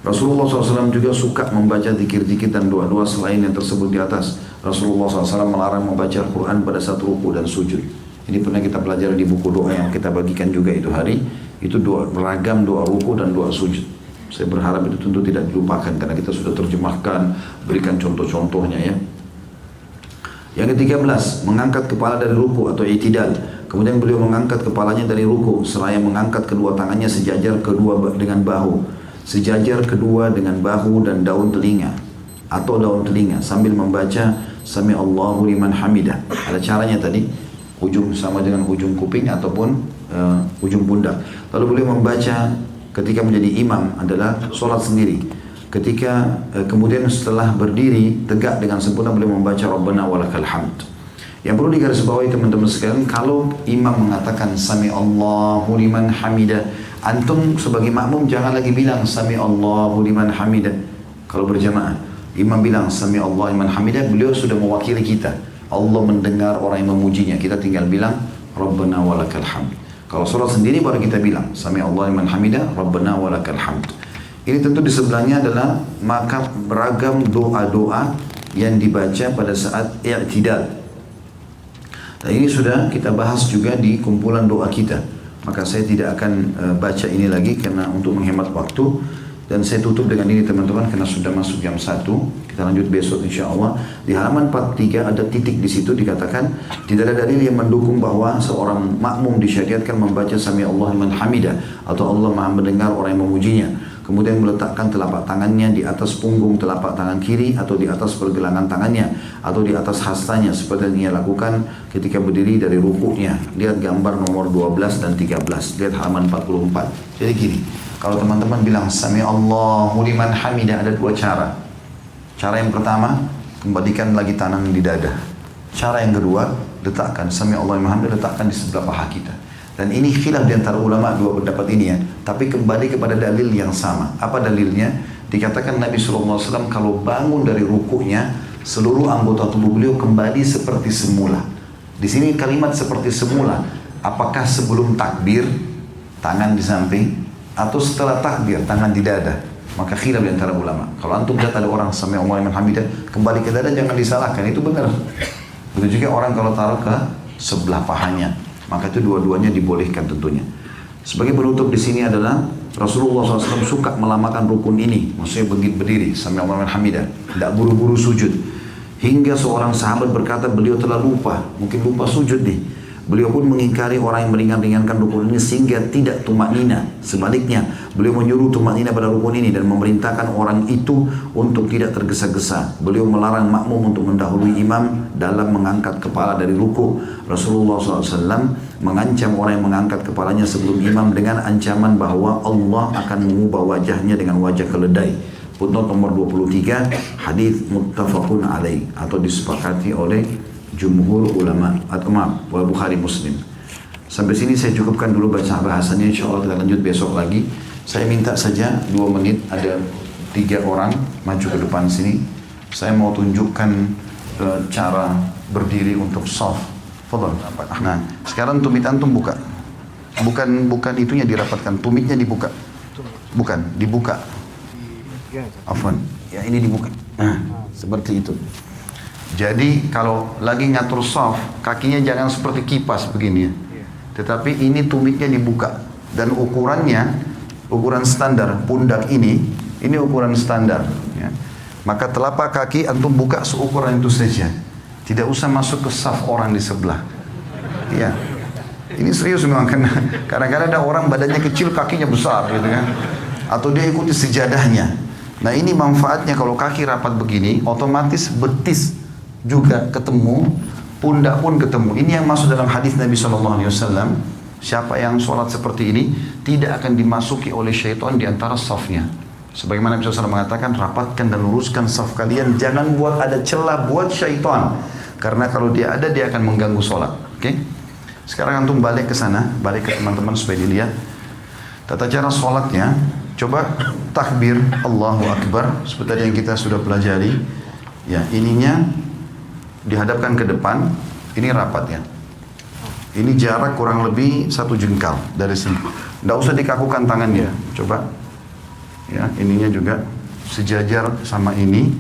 Rasulullah SAW juga suka membaca zikir-zikir dan doa-doa selain yang tersebut di atas. Rasulullah SAW melarang membaca Al-Quran pada saat ruku dan sujud. Ini pernah kita pelajari di buku doa yang kita bagikan juga itu hari. Itu beragam doa ruku dan doa sujud. Saya berharap itu tentu tidak dilupakan karena kita sudah terjemahkan, berikan contoh-contohnya ya. Yang ke-13, mengangkat kepala dari ruku atau i'tidal. Kemudian beliau mengangkat kepalanya dari ruku seraya mengangkat kedua tangannya sejajar kedua dengan bahu. Sejajar kedua dengan bahu dan daun telinga atau daun telinga sambil membaca Sami Allahu liman hamidah. Ada caranya tadi, ujung sama dengan ujung kuping ataupun ujung pundak. Lalu beliau membaca ketika menjadi imam adalah sholat sendiri. Ketika kemudian setelah berdiri tegak dengan sempurna beliau membaca Rabbana walakal hamd. Yang perlu digarisbawahi teman-teman sekalian, kalau imam mengatakan Sami Allahu liman hamidah, antum sebagai makmum jangan lagi bilang Sami Allahu liman hamidah. Kalau berjamaah, imam bilang Sami Allahu liman hamidah, beliau sudah mewakili kita. Allah mendengar orang yang memujinya, kita tinggal bilang Rabbana walakal hamd. Kalau sholat sendiri baru kita bilang Sami Allahu liman hamidah, Rabbana walakal hamd. Ini tentu di sebelahnya adalah maka beragam doa-doa yang dibaca pada saat i'tidal. Dan ini sudah kita bahas juga di kumpulan doa kita. Maka saya tidak akan baca ini lagi karena untuk menghemat waktu. Dan saya tutup dengan ini teman-teman karena sudah masuk jam 1. Kita lanjut besok insya Allah. Di halaman 43 ada titik di situ dikatakan tidak ada dalil yang mendukung bahwa seorang makmum disyariatkan membaca Sami Allah liman hamidah atau Allah maha mendengar orang yang memujinya. Kemudian meletakkan telapak tangannya di atas punggung telapak tangan kiri atau di atas pergelangan tangannya atau di atas hastanya seperti yang ia lakukan ketika berdiri dari rukuknya. Lihat gambar nomor 12 dan 13. Lihat halaman 44. Jadi gini, kalau teman-teman bilang Sami Allahu liman hamidah ada 2 cara. Cara yang pertama, kembalikan lagi tangan di dada. Cara yang kedua, letakkan Sami Allahu liman hamidah, letakkan di sebelah paha kita. Dan ini khilaf di antara ulama 2 pendapat ini ya. Tapi kembali kepada dalil yang sama. Apa dalilnya? Dikatakan Nabi SAW kalau bangun dari rukuknya, seluruh anggota tubuh beliau kembali seperti semula. Di sini kalimat seperti semula. Apakah sebelum takbir, tangan di samping, atau setelah takbir, tangan di dada? Maka khilaf di antara ulama. Kalau antum lihat ada orang Sami Allahu liman hamidah, kembali ke dada jangan disalahkan, itu benar. Begitu juga orang kalau taruh ke sebelah pahanya. Maka itu dua-duanya dibolehkan tentunya. Sebagai penutup di sini adalah Rasulullah SAW suka melamakan rukun ini, maksudnya berdiri, Sami Allahu liman hamidah, tidak buru-buru sujud. Hingga seorang sahabat berkata beliau telah lupa, mungkin lupa sujud nih. Beliau pun mengingkari orang yang meringan-ringankan rukun ini sehingga tidak tumaknina. Sebaliknya, beliau menyuruh tumaknina pada rukun ini dan memerintahkan orang itu untuk tidak tergesa-gesa. Beliau melarang makmum untuk mendahului imam dalam mengangkat kepala dari ruku. Rasulullah SAW mengancam orang yang mengangkat kepalanya sebelum imam dengan ancaman bahwa Allah akan mengubah wajahnya dengan wajah keledai. Footnote nomor 23, hadis muttafaqun alaih atau disepakati oleh jumhur ulama atau maaf, Bukhari Muslim. Sampai sini saya cukupkan dulu baca bahasanya, insya Allah kita lanjut besok lagi. Saya minta saja 2 menit, ada 3 orang maju ke depan sini. Saya mau tunjukkan cara berdiri untuk soft. Fadhal. Nah, sekarang tumit antum buka. Bukan itunya dirapatkan, tumitnya dibuka. Bukan, dibuka. Afwan, ya ini dibuka. Nah, seperti itu. Jadi kalau lagi ngatur soft, kakinya jangan seperti kipas begini ya. Tetapi ini tumitnya dibuka dan ukurannya ukuran standar pundak ini ukuran standar. Ya. Maka telapak kaki antum buka seukuran itu saja. Tidak usah masuk ke saf orang di sebelah. Ya. Ini serius memang karena kadang-kadang ada orang badannya kecil kakinya besar gitu kan. Atau dia ikuti sejadahnya. Nah ini manfaatnya kalau kaki rapat begini, otomatis betis juga ketemu, pundak pun ketemu. Ini yang masuk dalam hadis Nabi SAW. Siapa yang sholat seperti ini tidak akan dimasuki oleh syaitan di antara safnya. Sebagaimana Nabi SAW mengatakan, rapatkan dan luruskan saf kalian, jangan buat ada celah buat syaitan. Karena kalau dia ada, dia akan mengganggu sholat. Oke? Sekarang antum balik ke sana, balik ke teman-teman supaya dilihat tata cara sholatnya. Coba takbir Allahu Akbar seperti yang kita sudah pelajari. Ya, ininya dihadapkan ke depan, ini rapat ya. Ini jarak kurang lebih 1 jengkal dari sini. Tidak usah dikakukan tangannya. Coba, ya ininya juga sejajar sama ini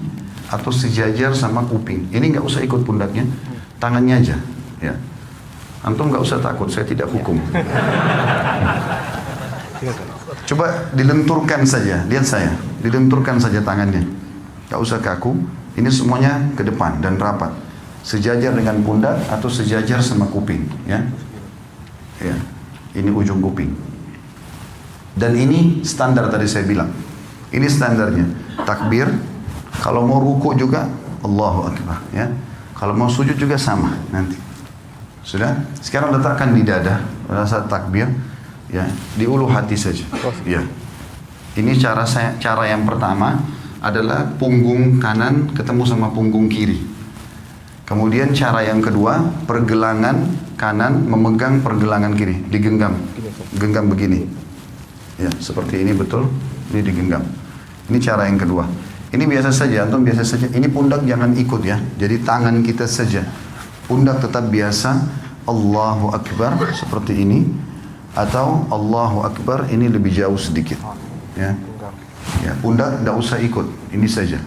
atau sejajar sama kuping. Ini nggak usah ikut pundaknya, tangannya aja. Ya, antum nggak usah takut, saya tidak hukum. Coba dilenturkan saja, lihat saya, dilenturkan saja tangannya. Nggak usah kaku. Ini semuanya ke depan dan rapat. Sejajar dengan pundak atau sejajar sama kuping, ya. Ya. Ini ujung kuping. Dan ini standar tadi saya bilang. Ini standarnya. Takbir, kalau mau ruku juga Allahu Akbar, ya. Kalau mau sujud juga sama nanti. Sudah? Sekarang letakkan di dada pada saat takbir, ya, di ulu hati saja. Ya. Ini cara yang pertama adalah punggung kanan ketemu sama punggung kiri. Kemudian cara yang kedua, pergelangan kanan memegang pergelangan kiri, digenggam. Genggam begini. Ya, seperti ini betul. Ini digenggam. Ini cara yang kedua. Ini biasa saja, antum biasa saja. Ini pundak jangan ikut ya. Jadi tangan kita saja. Pundak tetap biasa. Allahu Akbar seperti ini. Atau Allahu Akbar ini lebih jauh sedikit. Ya. Ya, pundak tidak usah ikut. Ini saja.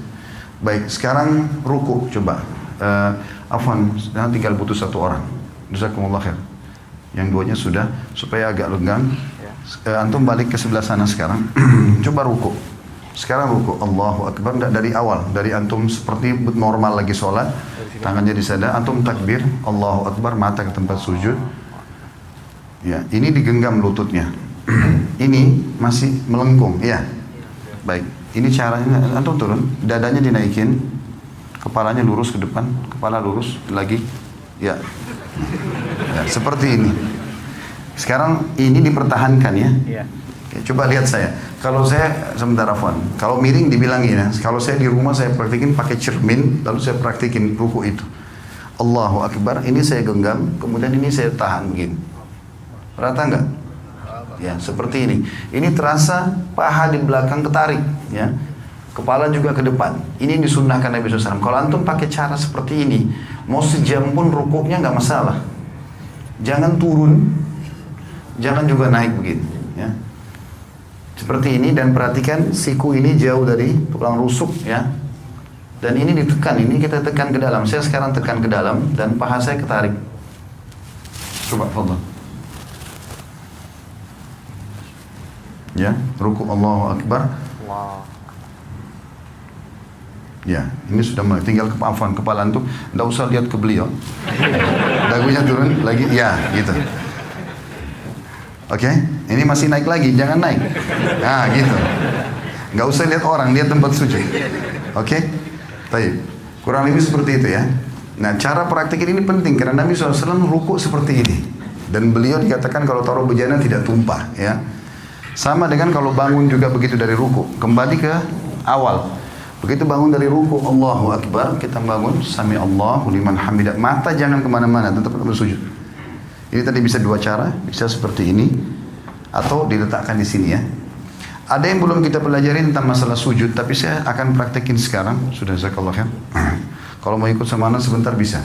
Baik, sekarang ruku coba. Afwan, tinggal butuh 1 orang. Jazakumullah khair. Yang duanya sudah, supaya agak lenggang. Antum balik ke sebelah sana sekarang. Coba ruku. Sekarang ruku. Allahu Akbar. Dari awal, dari antum seperti normal lagi sholat, tangannya di sana. Antum takbir. Allahu Akbar. Mata ke tempat sujud. Ya, ini digenggam lututnya. Ini masih melengkung. Ya. Baik. Ini caranya. Antum turun. Dadanya dinaikin. Kepalanya lurus ke depan, kepala lurus lagi, ya, ya seperti ini. Sekarang ini dipertahankan ya. Oke, coba lihat saya. Kalau saya sebentar Afwan, kalau miring dibilang ini. Kalau saya di rumah saya praktikin pakai cermin, lalu saya praktikin ruku itu. Allahu Akbar, ini saya genggam, kemudian ini saya tahan begini. Rata nggak? Ya seperti ini. Ini terasa paha di belakang ketarik, ya. Kepala juga ke depan. Ini disunnahkan Nabi SAW. Kalau antum pakai cara seperti ini, mau sejam pun rukuknya nggak masalah. Jangan turun, jangan juga naik begitu. Ya. Seperti ini dan perhatikan siku ini jauh dari tulang rusuk, ya. Dan ini ditekan, ini kita tekan ke dalam. Saya sekarang tekan ke dalam dan paha saya ketarik. Coba, fadhal. Ya, ruku Allahu Akbar. Ya, ini sudah mulai. Tinggal kepala antum, tidak usah lihat ke beliau. Tidak Tubuhnya turun lagi, ya gitu. Oke, ini masih naik lagi, jangan naik. Nah gitu. Nggak usah lihat orang, lihat tempat sujud. Oke, baik. Kurang lebih seperti itu ya. Nah, cara praktik ini penting karena Nabi SAW ruku seperti ini. Dan beliau dikatakan kalau taruh bejana tidak tumpah ya. Sama dengan kalau bangun juga begitu dari ruku. Kembali ke awal. Begitu bangun dari ruku, Allahu Akbar, kita bangun, Sami Allahu liman hamidah. Mata jangan kemana-mana, tetap bersujud. Ini tadi bisa dua cara, bisa seperti ini, atau diletakkan di sini ya. Ada yang belum kita pelajari tentang masalah sujud, tapi saya akan praktekin sekarang. Sudah, jazakallah khair. Kalau mau ikut sama anak sebentar bisa.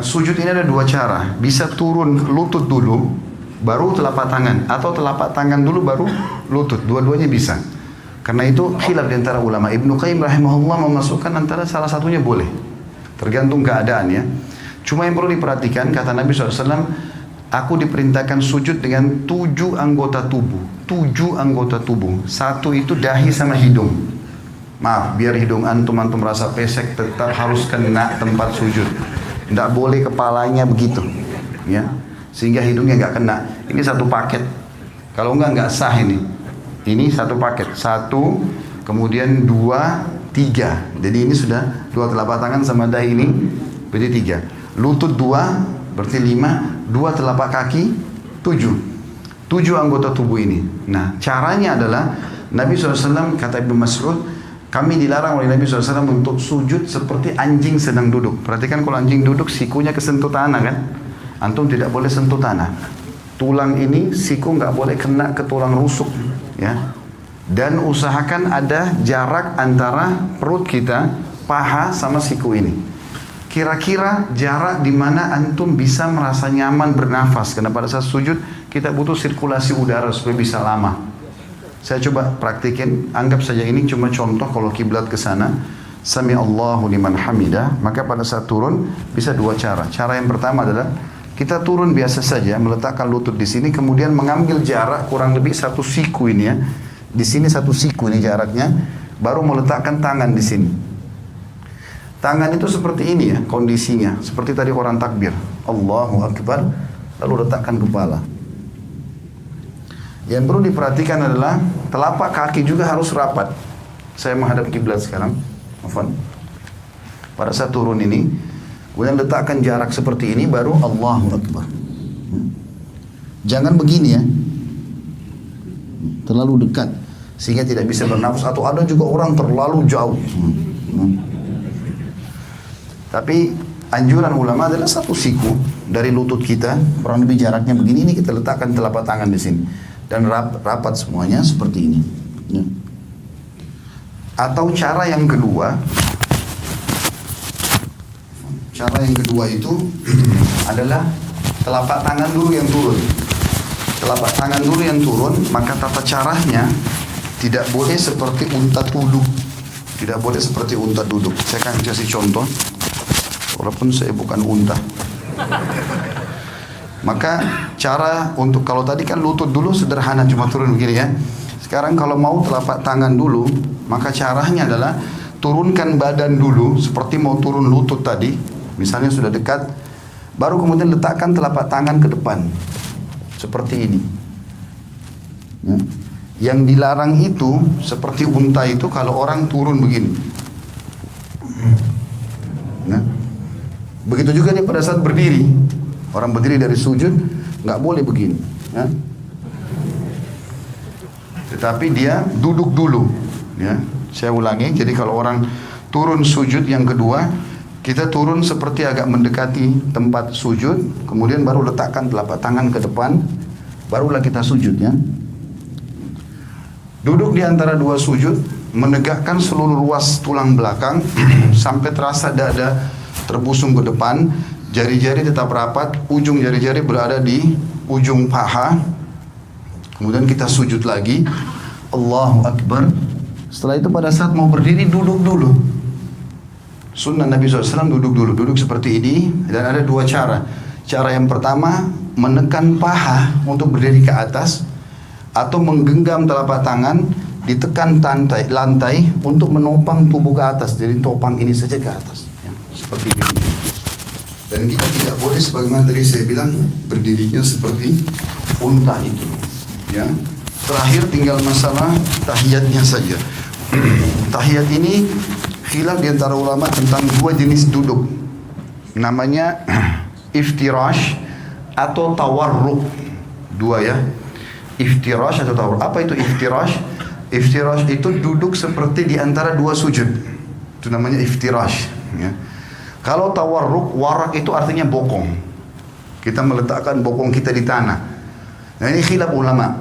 Sujud ini ada dua cara. Bisa turun lutut dulu, baru telapak tangan. Atau telapak tangan dulu, baru lutut. Dua-duanya bisa. Karena itu khilaf di antara ulama. Ibnu Qayyim rahimahullah memasukkan antara salah satunya boleh. Tergantung keadaan ya. Cuma yang perlu diperhatikan, kata Nabi SAW, aku diperintahkan sujud dengan 7 anggota tubuh. 7 anggota tubuh. Satu itu dahi sama hidung. Maaf, biar hidung antum merasa pesek, tetap harus kena tempat sujud. Tidak boleh kepalanya begitu, ya, sehingga hidungnya nggak kena. Ini satu paket. Kalau nggak sah ini. Ini satu paket. 1, kemudian 2, 3. Jadi ini sudah 2 telapak tangan sama dahi ini, berarti 3. Lutut 2, berarti 5. 2 telapak kaki, 7. 7 anggota tubuh ini. Nah, caranya adalah Nabi SAW, kata Ibnu Mas'ud, kami dilarang oleh Nabi SAW untuk sujud seperti anjing sedang duduk. Perhatikan kalau anjing duduk, sikunya kesentuh tanah kan? Antum tidak boleh sentuh tanah. Tulang ini, siku nggak boleh kena ke tulang rusuk. Ya. Dan usahakan ada jarak antara perut kita, paha sama siku ini. Kira-kira jarak di mana antum bisa merasa nyaman bernafas. Karena pada saat sujud, kita butuh sirkulasi udara supaya bisa lama. Saya coba praktikin, anggap saja ini cuma contoh kalau kiblat ke sana. Sami Allahu liman hamidah, maka pada saat turun bisa 2 cara. Cara yang pertama adalah kita turun biasa saja, meletakkan lutut di sini, kemudian mengambil jarak kurang lebih 1 siku ini ya. Di sini 1 siku ini jaraknya, baru meletakkan tangan di sini. Tangan itu seperti ini ya kondisinya, seperti tadi orang takbir. Allahu Akbar, lalu letakkan kepala. Yang perlu diperhatikan adalah telapak kaki juga harus rapat. Saya menghadap kiblat sekarang. Afwan. Pada saat turun ini, kemudian letakkan jarak seperti ini, baru Allahu Akbar. Jangan begini ya, terlalu dekat sehingga tidak bisa bernafas. Atau ada juga orang terlalu jauh. Tapi anjuran ulama adalah 1 siku dari lutut kita, kurang lebih jaraknya begini. Ini kita letakkan telapak tangan di sini. Dan rapat semuanya seperti ini ya. Atau cara yang kedua itu adalah telapak tangan dulu yang turun. Telapak tangan dulu yang turun, maka tata caranya tidak boleh seperti unta duduk. Tidak boleh seperti unta duduk. Saya akan kasih contoh, walaupun saya bukan unta. Maka cara untuk, kalau tadi kan lutut dulu sederhana cuma turun begini ya. Sekarang kalau mau telapak tangan dulu, maka caranya adalah turunkan badan dulu seperti mau turun lutut tadi. Misalnya sudah dekat, baru kemudian letakkan telapak tangan ke depan. Seperti ini. Ya. Yang dilarang itu seperti unta itu kalau orang turun begini. Nah, begitu juga dia pada saat berdiri. Orang berdiri dari sujud nggak boleh begini, ya. Tetapi dia duduk dulu, ya. Saya ulangi. Jadi kalau orang turun sujud yang kedua, kita turun seperti agak mendekati tempat sujud, kemudian baru letakkan telapak tangan ke depan, barulah kita sujud, ya. Duduk di antara 2 sujud, menegakkan seluruh ruas tulang belakang sampai terasa dada terbusung ke depan. Jari-jari tetap rapat, ujung jari-jari berada di ujung paha. Kemudian kita sujud lagi. Allahu Akbar. Setelah itu pada saat mau berdiri, duduk dulu. Sunnah Nabi SAW duduk dulu. Duduk seperti ini. Dan ada 2 cara. Cara yang pertama, menekan paha untuk berdiri ke atas. Atau menggenggam telapak tangan, ditekan lantai untuk menopang tubuh ke atas. Jadi topang ini saja ke atas. Ya, seperti ini. Dan kita tidak boleh sebagaimana tadi saya bilang berdirinya seperti unta itu. Ya. Terakhir tinggal masalah tahiyatnya saja. Tahiyat ini khilaf di antara ulama tentang dua jenis duduk. Namanya iftirash atau tawarruk. Dua ya. Iftirash atau tawarruk. Apa itu iftirash? Iftirash itu duduk seperti di antara dua sujud. Itu namanya iftirash. Ya. Kalau tawarruk, warak itu artinya bokong. Kita meletakkan bokong kita di tanah. Nah ini khilaf ulama.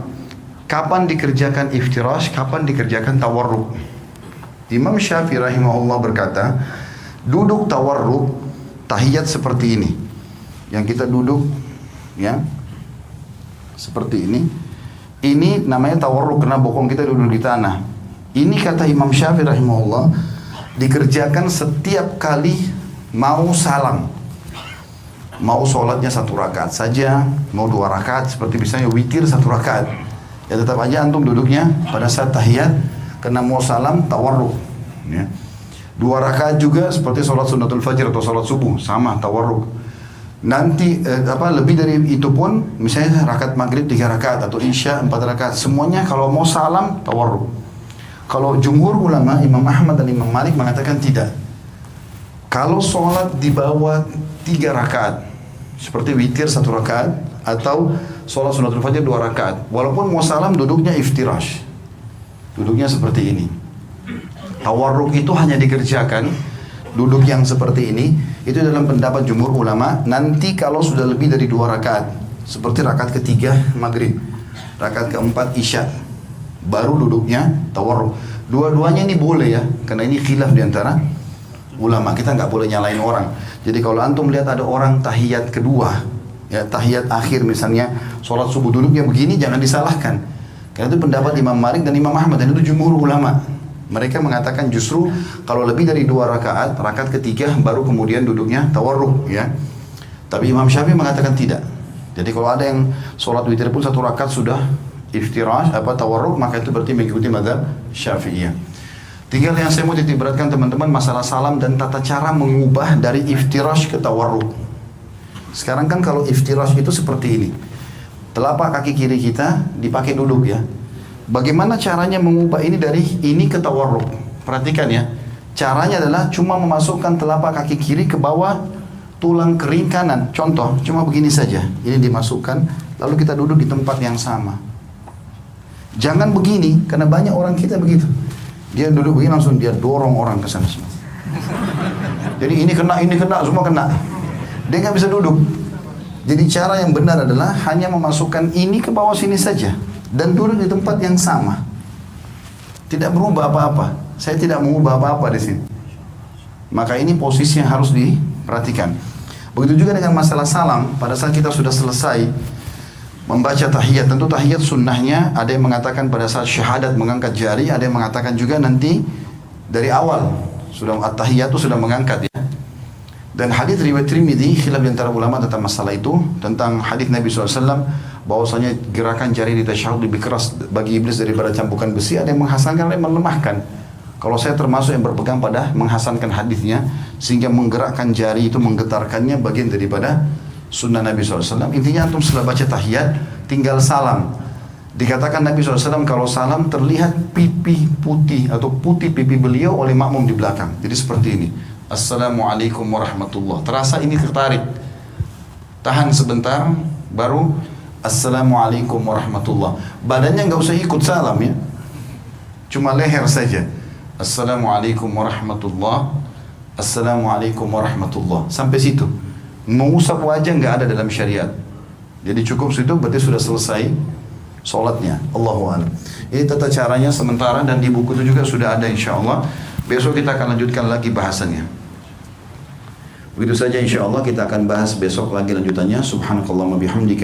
Kapan dikerjakan iftirash, kapan dikerjakan tawarruk? Imam Syafi'i rahimahullah berkata, duduk tawarruk, tahiyat seperti ini. Yang kita duduk, ya, seperti ini. Ini namanya tawarruk karena bokong kita duduk di tanah. Ini kata Imam Syafi'i rahimahullah, dikerjakan setiap kali mau salam. Mau sholatnya 1 rakaat saja, mau 2 rakaat, seperti misalnya witir 1 rakaat. Ya tetap aja antum duduknya pada saat tahiyat, karena mau salam tawarruk. Ya. 2 rakaat juga seperti sholat sunnatul fajr atau sholat subuh, sama tawarruk. Nanti lebih dari itu pun, misalnya rakaat maghrib 3 rakaat atau isya 4 rakaat, semuanya kalau mau salam tawarruk. Kalau jumhur ulama, Imam Ahmad dan Imam Malik mengatakan tidak. Kalau sholat di bawah 3 rakaat, seperti witir 1 rakaat, atau sholat sunnatul fajr 2 rakaat, walaupun mau salam duduknya iftirash, duduknya seperti ini. Tawarruk itu hanya dikerjakan duduk yang seperti ini. Itu dalam pendapat jumhur ulama. Nanti kalau sudah lebih dari 2 rakaat, seperti rakaat ketiga maghrib, rakaat keempat isya, baru duduknya tawarruk. Dua-duanya ini boleh ya, karena ini khilaf diantara ulama. Kita nggak boleh nyalain orang. Jadi kalau antum lihat ada orang tahiyat kedua, ya tahiyat akhir misalnya sholat subuh duduknya begini, jangan disalahkan. Karena itu pendapat Imam Malik dan Imam Ahmad, dan itu jumhur ulama. Mereka mengatakan justru kalau lebih dari 2 rakaat, rakaat ketiga baru kemudian duduknya tawarruk ya. Tapi Imam Syafi'i mengatakan tidak. Jadi kalau ada yang sholat witir pun 1 rakaat sudah iftirash tawarruk, maka itu berarti mengikuti mazhab Syafi'iyah. Tinggal yang saya mau titik beratkan teman-teman, masalah salam dan tata cara mengubah dari iftirash ke tawarruk. Sekarang kan kalau iftirash itu seperti ini. Telapak kaki kiri kita dipakai duduk ya. Bagaimana caranya mengubah ini dari ini ke tawarruk? Perhatikan ya. Caranya adalah cuma memasukkan telapak kaki kiri ke bawah tulang kering kanan. Contoh, cuma begini saja. Ini dimasukkan, lalu kita duduk di tempat yang sama. Jangan begini, karena banyak orang kita begitu. Dia duduk begini langsung dia dorong orang ke sana semua. Jadi ini kena, semua kena. Dia nggak bisa duduk. Jadi cara yang benar adalah hanya memasukkan ini ke bawah sini saja dan duduk di tempat yang sama. Tidak berubah apa-apa. Saya tidak mengubah apa-apa di sini. Maka ini posisi yang harus diperhatikan. Begitu juga dengan masalah salam. Pada saat kita sudah selesai membaca tahiyat, tentu tahiyat sunnahnya ada yang mengatakan pada saat syahadat mengangkat jari, ada yang mengatakan juga nanti dari awal sudah at-tahiyat itu sudah mengangkat ya. Dan hadis riwayat Tirmidzi khilaf antara ulama tentang masalah itu, tentang hadis Nabi SAW bahwasanya gerakan jari di tasyahud lebih keras bagi iblis daripada cambukan besi. Ada yang menghasankan, ada yang melemahkan. Kalau saya termasuk yang berpegang pada menghasankan hadisnya, sehingga menggerakkan jari itu, menggetarkannya bagian daripada sunnah Nabi SAW. Intinya antum setelah baca tahiyat tinggal salam. Dikatakan Nabi SAW kalau salam terlihat pipi putih atau putih pipi beliau oleh makmum di belakang. Jadi seperti ini. Assalamualaikum warahmatullah. Terasa ini tertarik. Tahan sebentar, baru Assalamualaikum warahmatullah. Badannya nggak usah ikut salam ya. Cuma leher saja. Assalamualaikum warahmatullah. Assalamualaikum warahmatullah. Sampai situ. Mengusap wajah nggak ada dalam syariat. Jadi cukup situ berarti sudah selesai sholatnya. Allahu a'lam. Ini tata caranya sementara dan di buku itu juga sudah ada insyaallah. Besok kita akan lanjutkan lagi bahasannya. Begitu saja insyaallah kita akan bahas besok lagi lanjutannya. Subhanakallahumma bihamdika.